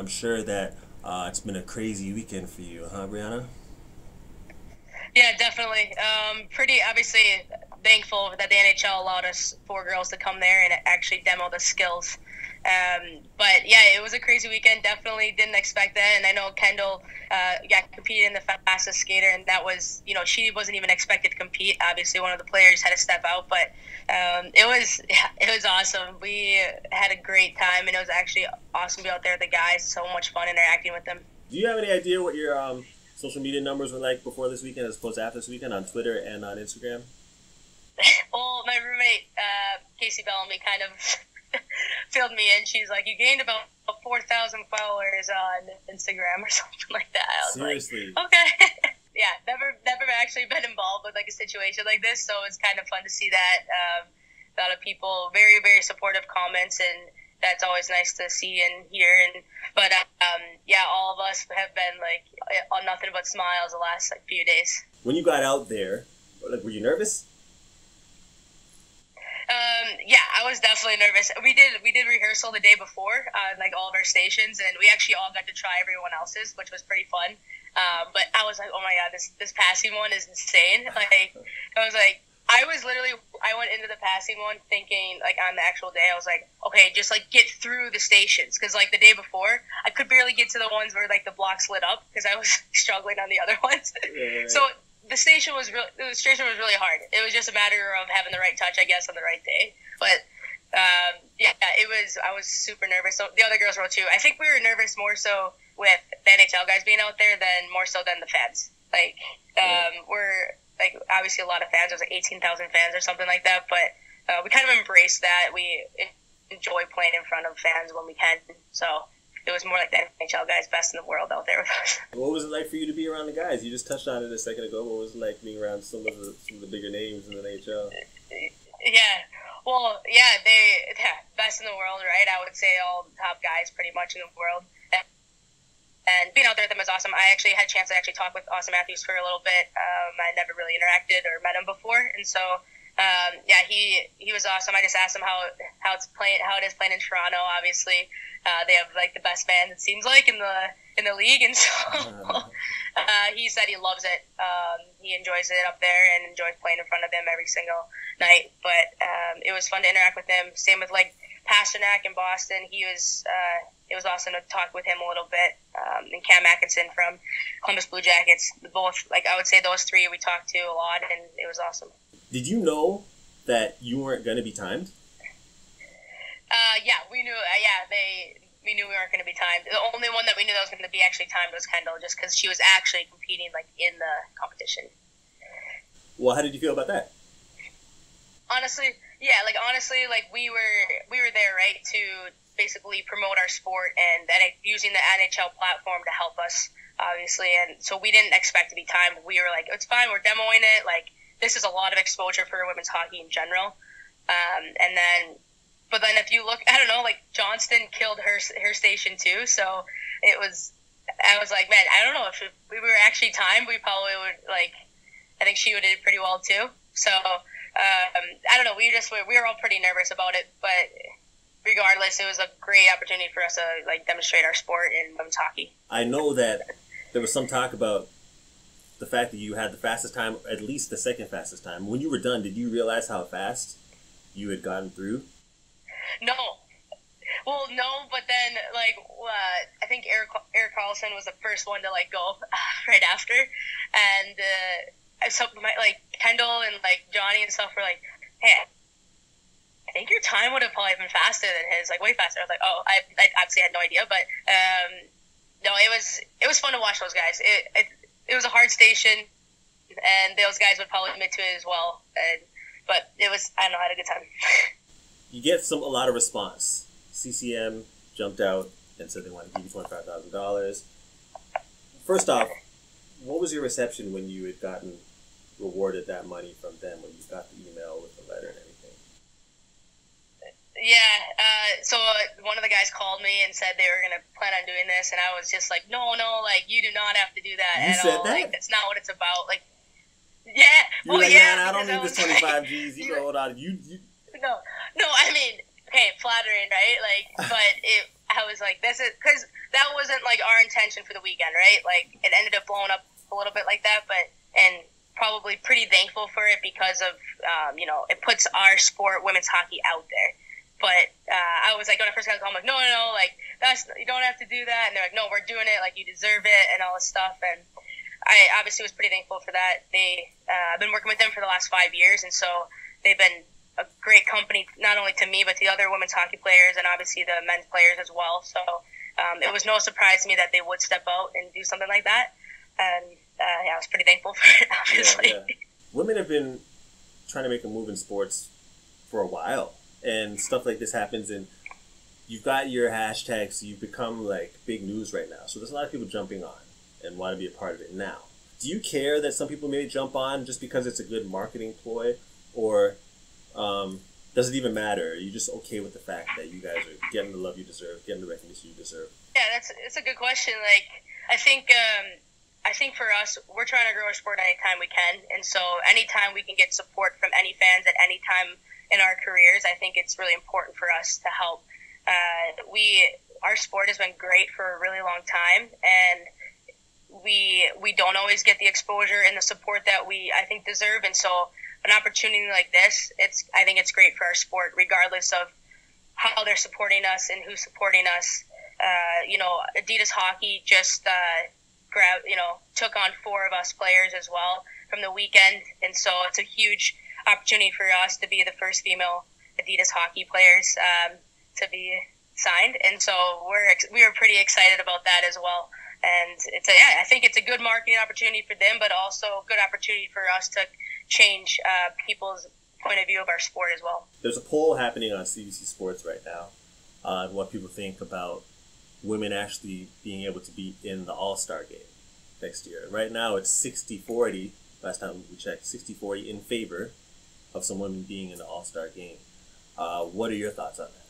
I'm sure that it's been a crazy weekend for you, huh, Brianna? Yeah, definitely. Pretty obviously thankful that the NHL allowed us four girls to come there and actually demo the skills. But yeah, it was a crazy weekend. Definitely didn't expect that. And I know Kendall competed in the fastest skater, and that was, she wasn't even expected to compete. Obviously, one of the players had to step out, but it was awesome. We had a great time, and it was actually awesome to be out there with the guys. So much fun interacting with them. Do you have any idea what your social media numbers were like before this weekend as opposed to after this weekend on Twitter and on Instagram? Well, my roommate, Casey Bellamy, kind of filled me in. She's like, "You gained about 4,000 followers on Instagram or something like that." I was like, Seriously. "Okay." Yeah, never actually been involved with like a situation like this, so it's kind of fun to see that. A lot of people, very very supportive comments, and that's always nice to see and hear. But yeah, all of us have been like on nothing but smiles the last like few days. When you got out there, like, were you nervous? Yeah, I was definitely nervous. We did rehearsal the day before, like all of our stations, and we actually all got to try everyone else's, which was pretty fun. But I was like, oh my god, this passing one is insane. Like, I went into the passing one thinking, like, on the actual day, I was like, okay, just like get through the stations, because like the day before, I could barely get to the ones where like the blocks lit up because I was struggling on the other ones. Yeah. So the station was really hard. It was just a matter of having the right touch, I guess, on the right day. But yeah, it was. I was super nervous. So the other girls were too. I think we were nervous more so with the NHL guys being out there than more so than the fans. Like, we're like obviously a lot of fans. There's like 18,000 fans or something like that. But we kind of embrace that. We enjoy playing in front of fans when we can. So it was more like the NHL guys, best in the world out there with us. What was it like for you to be around the guys? You just touched on it a second ago. What was it like being around some of the bigger names in the NHL? Yeah. Well, yeah, best in the world, right? I would say all the top guys pretty much in the world. And being out there with them was awesome. I actually had a chance to actually talk with Austin Matthews for a little bit. I never really interacted or met him before, and so yeah, he was awesome. I just asked him how it is playing in Toronto. Obviously, they have like the best fans, it seems like, in the league, and so he said he loves it. He enjoys it up there and enjoys playing in front of them every single night. But it was fun to interact with him. Same with like Pasternak in Boston. It was awesome to talk with him a little bit. And Cam Atkinson from Columbus Blue Jackets. Both, like, I would say those three we talked to a lot, and it was awesome. Did you know that you weren't going to be timed? Yeah, we knew. We knew we weren't going to be timed. The only one that we knew that was going to be actually timed was Kendall, just because she was actually competing like in the competition. Well, how did you feel about that? Honestly, like we were there, right, to basically promote our sport and using the NHL platform to help us, obviously. And so we didn't expect to be timed. We were like, it's fine, we're demoing it. Like, this is a lot of exposure for women's hockey in general. But then if you look, I don't know, like Johnston killed her station too. So I was like, man, I don't know if we were actually timed, we probably would I think she would have did pretty well too. So I don't know. We were all pretty nervous about it, but regardless, it was a great opportunity for us to like demonstrate our sport in women's hockey. I know that there was some talk about the fact that you had the fastest time, at least the second fastest time. When you were done, did you realize how fast you had gotten through? No. Well, no, but then I think Eric Carlson was the first one to like go right after, and like Kendall and like Johnny and stuff were like, "Hey, I think your time would have probably been faster than his, like way faster." I was like, "Oh, I obviously had no idea," but no, it was fun to watch those guys. It was a hard station, and those guys would probably admit to it as well. But it was, I don't know, I had a good time. You get a lot of response. CCM jumped out and said they wanted to give you $25,000. First off, what was your reception when you had gotten rewarded that money from them, when you got the email with the letter and everything? Yeah, so one of the guys called me and said they were going to plan on doing this, and I was just like, no, like, you do not have to do that You at said all. that? Like, that's not what it's about. Like, yeah, You were well, like, yeah, man, I don't because need this was 25 G's. You can hold on. You no, I mean, okay, flattering, right? Like, but I was like, this is, because that wasn't like our intention for the weekend, right? Like, it ended up blowing up a little bit like that, and probably pretty thankful for it because of, it puts our sport, women's hockey, out there. But I was like, when I first got home, like, no, like, you don't have to do that. And they're like, no, we're doing it. Like, you deserve it and all this stuff. And I obviously was pretty thankful for that. I've been working with them for the last 5 years, and so they've been a great company, not only to me, but to the other women's hockey players and obviously the men's players as well. So it was no surprise to me that they would step out and do something like that. And I was pretty thankful for it, obviously. Yeah. Women have been trying to make a move in sports for a while, and stuff like this happens, and you've got your hashtags, so you've become like big news right now. So there's a lot of people jumping on and want to be a part of it now. Do you care that some people may jump on just because it's a good marketing ploy, or does it even matter? Are you just okay with the fact that you guys are getting the love you deserve, getting the recognition you deserve? Yeah, it's a good question. Like, I think for us, we're trying to grow our sport anytime we can, and so anytime we can get support from any fans at any time in our careers, I think it's really important for us to help. Our sport has been great for a really long time, and we don't always get the exposure and the support that I think deserve, and so an opportunity like this, I think it's great for our sport, regardless of how they're supporting us and who's supporting us. Adidas Hockey just took on 4 of us players as well from the weekend, and so it's a huge opportunity for us to be the first female Adidas Hockey players to be signed, and so we are pretty excited about that as well. And I think it's a good marketing opportunity for them, but also a good opportunity for us to change people's point of view of our sport as well. There's a poll happening on CBC Sports right now on what people think about women actually being able to be in the All-Star Game next year. Right now it's 60-40, last time we checked, 60-40 in favor of some women being in the All-Star Game. What are your thoughts on that?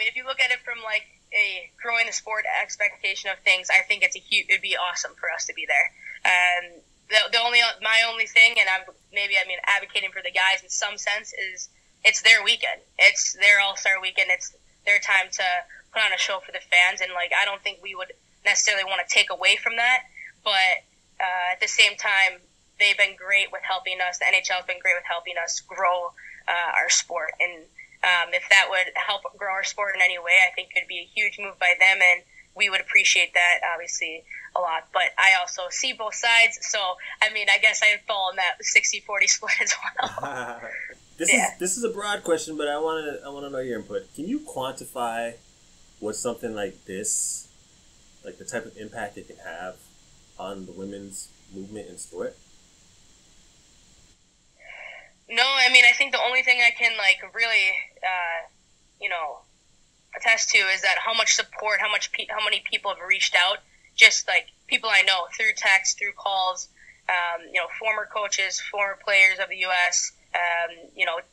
If you look at it from like a growing the sport expectation of things, I think it'd be awesome for us to be there. My only thing, and I'm advocating for the guys in some sense, is it's their weekend. It's their All-Star weekend. It's their time to put on a show for the fans, and like I don't think we would necessarily want to take away from that. But at the same time, they've been great with helping us. The NHL has been great with helping us grow our sport, and if that would help grow our sport in any way, I think it would be a huge move by them, and we would appreciate that, obviously, a lot. But I also see both sides, so, I guess I'd fall in that 60-40 split as well. This is a broad question, but I want to know your input. Can you quantify what something like this, like the type of impact it can have on the women's movement in sport? No, I think the only thing I can really, attest to is that how much support, how many people have reached out, just like people I know through text, through calls, former coaches, former players of the U.S.,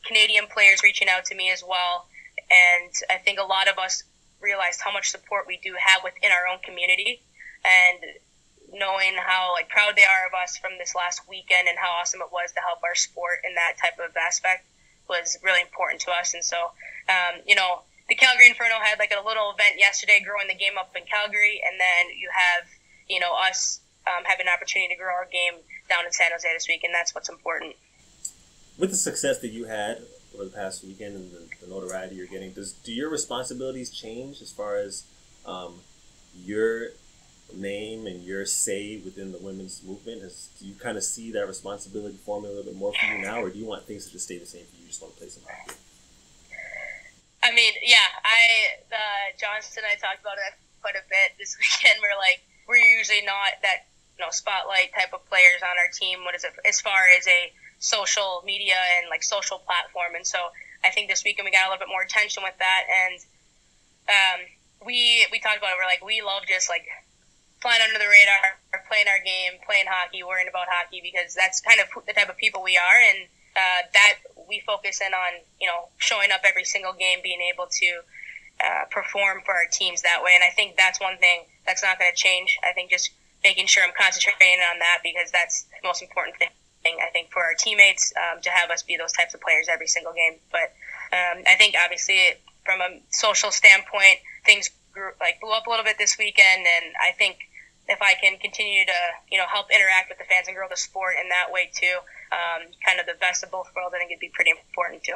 Canadian players reaching out to me as well, and I think a lot of us realized how much support we do have within our own community, and knowing how proud they are of us from this last weekend and how awesome it was to help our sport in that type of aspect was really important to us. And so, the Calgary Inferno had a little event yesterday growing the game up in Calgary, and then you have, us having an opportunity to grow our game down in San Jose this week, and that's what's important. With the success that you had over the past weekend and the notoriety you're getting, do your responsibilities change as far as your name and your say within the women's movement? Do you kind of see that responsibility forming a little bit more for you now, or do you want things to just stay the same for you? You just want to play some hockey? Johnston and I talked about it quite a bit this weekend. We're usually not that spotlight type of players on our team. As far as a social media and social platform, and so I think this weekend we got a little bit more attention with that, and we talked about it. We love just flying under the radar, playing our game, playing hockey, worrying about hockey, because that's kind of the type of people we are, and that we focus in on, showing up every single game, being able to perform for our teams that way. And I think that's one thing that's not going to change. I think just making sure I'm concentrating on that, because that's the most important thing, I think, for our teammates, to have us be those types of players every single game. But I think obviously from a social standpoint, things blew up a little bit this weekend, and I think if I can continue to help interact with the fans and grow the sport in that way too, kind of the best of both worlds, I think it'd be pretty important too.